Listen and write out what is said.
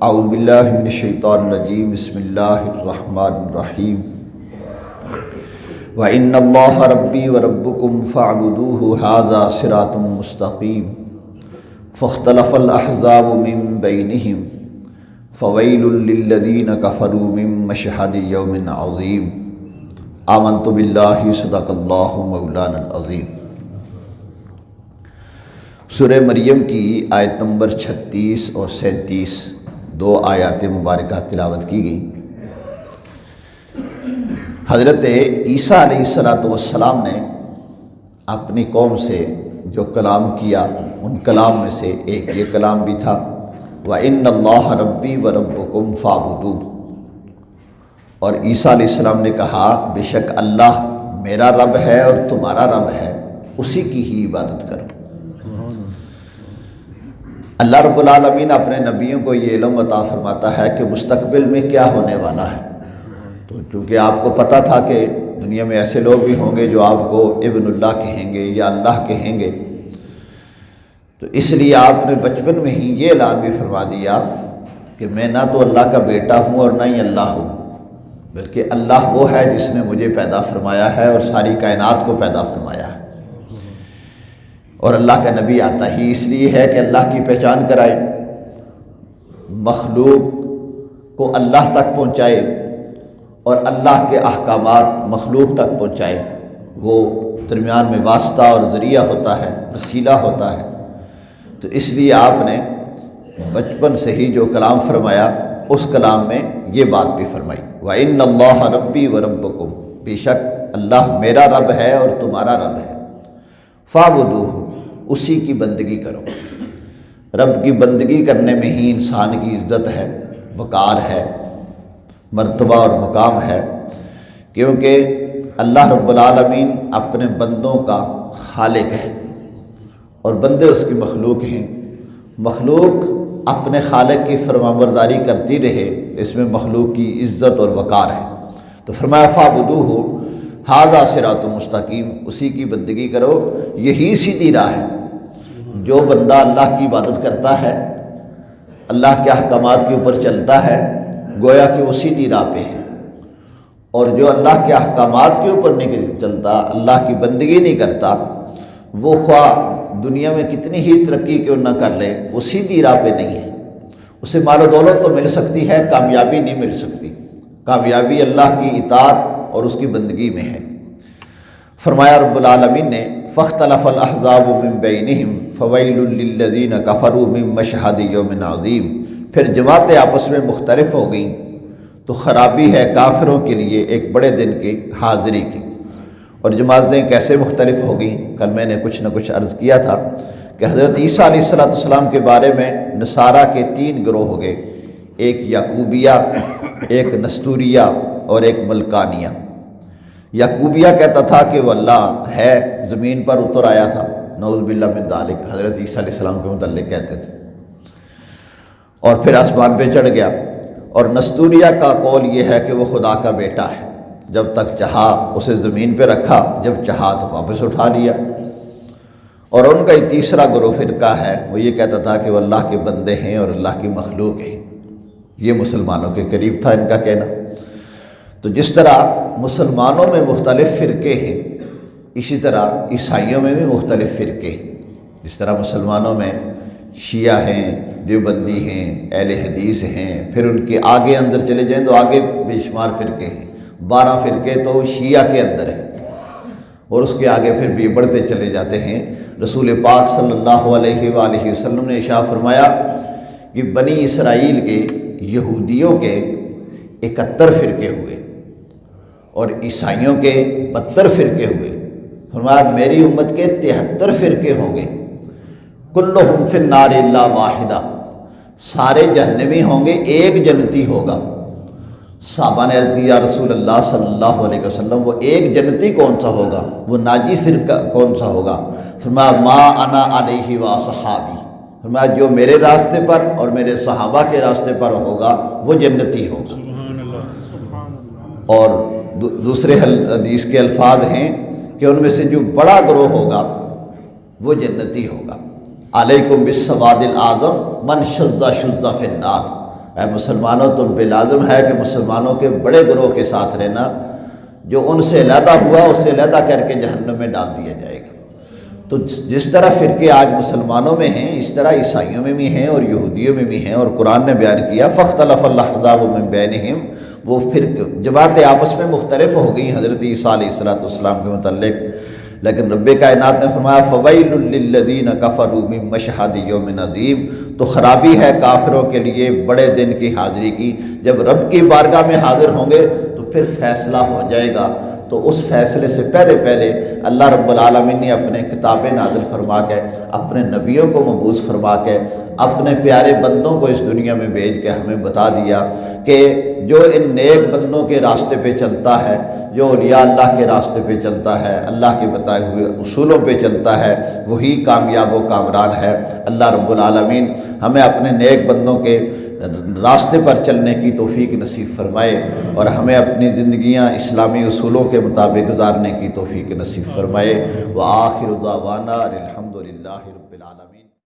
اعوذ باللہ من الشیطان الرجیم بسم اللہ الرحمن الرحیم وَإِنَّ اللَّهَ رَبِّي وَرَبُّكُمْ فَاعْبُدُوهُ هَذَا صِرَاطٌ مُسْتَقِيمٌ فَاخْتَلَفَ الْأَحْزَابُ مِنْ بَيْنِهِمْ فَوَيْلٌ لِلَّذِينَ كَفَرُوا مِنْ مَشْهَدِ يَوْمٍ عَظِيمٍ آمنت باللہ صدق اللہ مولانا العظیم۔ سورہ مریم کی آیت نمبر 36 اور 37 دو آیات مبارکہ تلاوت کی گئی۔ حضرت عیسیٰ علیہ السلام نے اپنی قوم سے جو کلام کیا ان کلام میں سے ایک یہ کلام بھی تھا وَإِنَّ اللَّهَ رَبِّي وَرَبُّكُمْ فَاعْبُدُوهُ، اور عیسیٰ علیہ السلام نے کہا بے شک اللہ میرا رب ہے اور تمہارا رب ہے، اسی کی ہی عبادت کرو۔ اللہ رب العالمین اپنے نبیوں کو یہ علم عطا فرماتا ہے کہ مستقبل میں کیا ہونے والا ہے، تو چونکہ آپ کو پتہ تھا کہ دنیا میں ایسے لوگ بھی ہوں گے جو آپ کو ابن اللہ کہیں گے یا اللہ کہیں گے، تو اس لیے آپ نے بچپن میں ہی یہ اعلان بھی فرما دیا کہ میں نہ تو اللہ کا بیٹا ہوں اور نہ ہی اللہ ہوں، بلکہ اللہ وہ ہے جس نے مجھے پیدا فرمایا ہے اور ساری کائنات کو پیدا فرمایا ہے، اور اللہ کا نبی آتا ہی اس لیے ہے کہ اللہ کی پہچان کرائے، مخلوق کو اللہ تک پہنچائے اور اللہ کے احکامات مخلوق تک پہنچائے، وہ درمیان میں واسطہ اور ذریعہ ہوتا ہے، وسیلہ ہوتا ہے۔ تو اس لیے آپ نے بچپن سے ہی جو کلام فرمایا اس کلام میں یہ بات بھی فرمائی وَإِنَّ اللَّهَ رَبِّي وَرَبُّكُمْ، بے شک اللہ میرا رب ہے اور تمہارا رب ہے، فَاعْبُدُوهُ، اسی کی بندگی کرو۔ رب کی بندگی کرنے میں ہی انسان کی عزت ہے، وقار ہے، مرتبہ اور مقام ہے، کیونکہ اللہ رب العالمین اپنے بندوں کا خالق ہے اور بندے اس کی مخلوق ہیں۔ مخلوق اپنے خالق کی فرمانبرداری کرتی رہے، اس میں مخلوق کی عزت اور وقار ہے۔ تو فرمایا فَاعْبُدُوهُ ھذا صراط مستقیم، اسی کی بندگی کرو، یہی سیدھی راہ ہے۔ جو بندہ اللہ کی عبادت کرتا ہے، اللہ کے احکامات کے اوپر چلتا ہے، گویا کہ وہ سیدھی راہ پہ ہے، اور جو اللہ کے احکامات کے اوپر نہیں چلتا، اللہ کی بندگی نہیں کرتا، وہ خواہ دنیا میں کتنی ہی ترقی کیوں نہ کر لے، وہ سیدھی راہ پہ نہیں ہے۔ اسے مال و دولت تو مل سکتی ہے، کامیابی نہیں مل سکتی۔ کامیابی اللہ کی اطاعت اور اس کی بندگی میں ہے۔ فرمایا رب العالمین نے فَاخْتَلَفَ الْأَحْزَابُ مِنْ بَيْنِهِمْ فَوَيْلٌ لِلَّذِينَ كَفَرُوا مِنْ مَشْهَدِ يَوْمٍ عَظِيمٍ، پھر جماعتیں آپس میں مختلف ہو گئیں تو خرابی ہے کافروں کے لیے ایک بڑے دن کی حاضری کی۔ اور جماعتیں کیسے مختلف ہو گئیں، کل میں نے کچھ نہ کچھ عرض کیا تھا کہ حضرت عیسیٰ علیہ السلام کے بارے میں نصارہ کے 3 گروہ ہو گئے، ایک یعقوبیہ، ایک نستوریہ اور ایک ملکانیہ۔ یعقوبیہ کہتا تھا کہ وہ اللہ ہے، زمین پر اتر آیا تھا، نعوذ باللہ من ذالک، حضرت عیسیٰ علیہ السلام کے متعلق کہتے تھے، اور پھر آسمان پہ چڑھ گیا۔ اور نستوریہ کا قول یہ ہے کہ وہ خدا کا بیٹا ہے، جب تک چاہا اسے زمین پہ رکھا، جب چاہا تو واپس اٹھا لیا۔ اور ان کا ایک تیسرا گروہ فرقہ ہے، وہ یہ کہتا تھا کہ وہ اللہ کے بندے ہیں اور اللہ کی مخلوق ہیں۔ یہ مسلمانوں کے قریب تھا ان کا کہنا۔ تو جس طرح مسلمانوں میں مختلف فرقے ہیں، اسی طرح عیسائیوں میں بھی مختلف فرقے ہیں۔ جس طرح مسلمانوں میں شیعہ ہیں، دیوبندی ہیں، اہل حدیث ہیں، پھر ان کے آگے اندر چلے جائیں تو آگے بے شمار فرقے ہیں، 12 فرقے تو شیعہ کے اندر ہیں، اور اس کے آگے پھر بھی بڑھتے چلے جاتے ہیں۔ رسول پاک صلی اللہ علیہ وآلہ وسلم نے ارشاد فرمایا کہ بنی اسرائیل کے یہودیوں کے 71 فرقے ہوئے اور عیسائیوں کے 72 فرقے ہوئے۔ فرمایا میری امت کے 73 فرقے ہوں گے، کلہم فی النار الا واحدہ، سارے جہنمی ہوں گے، ایک جنتی ہوگا۔ صحابہ نے عرض کی یا رسول اللہ صلی اللہ علیہ وسلم، وہ ایک جنتی کون سا ہوگا، وہ ناجی فرقہ کون سا ہوگا؟ فرمایا ما انا علیہ و صحابی، فرمایا جو میرے راستے پر اور میرے صحابہ کے راستے پر ہوگا وہ جنتی ہوگا۔ اور دوسرے حدیث کے الفاظ ہیں کہ ان میں سے جو بڑا گروہ ہوگا وہ جنتی ہوگا۔ علیکم بالسواد الاعظم من شذ فی النار، اے مسلمانوں تم پہ لازم ہے کہ مسلمانوں کے بڑے گروہ کے ساتھ رہنا، جو ان سے علیحدہ ہوا اسے علیحدہ کر کے جہنم میں ڈال دیا جائے گا۔ تو جس طرح فرقے آج مسلمانوں میں ہیں اس طرح عیسائیوں میں بھی ہیں اور یہودیوں میں بھی ہیں، اور قرآن نے بیان کیا فاختلف الاحزاب من بینہم، وہ جماعتیں آپس میں مختلف ہو گئی حضرت عیسیٰ علیہ السلام کے متعلق، لیکن رب کائنات نے فرمایا فویل للذین کفروا من مشہد یوم عظیم، تو خرابی ہے کافروں کے لیے بڑے دن کی حاضری کی۔ جب رب کی بارگاہ میں حاضر ہوں گے تو پھر فیصلہ ہو جائے گا، تو اس فیصلے سے پہلے اللہ رب العالمین نے اپنے کتابیں نازل فرما کے، اپنے نبیوں کو مبعوث فرما کے، اپنے پیارے بندوں کو اس دنیا میں بھیج کے ہمیں بتا دیا کہ جو ان نیک بندوں کے راستے پہ چلتا ہے، جو اولیاء اللہ کے راستے پہ چلتا ہے، اللہ کے بتائے ہوئے اصولوں پہ چلتا ہے، وہی کامیاب و کامران ہے۔ اللہ رب العالمین ہمیں اپنے نیک بندوں کے راستے پر چلنے کی توفیق نصیب فرمائے، اور ہمیں اپنی زندگیاں اسلامی اصولوں کے مطابق گزارنے کی توفیق نصیب فرمائے۔ وآخر دعوانا الحمد للہ رب العالمین۔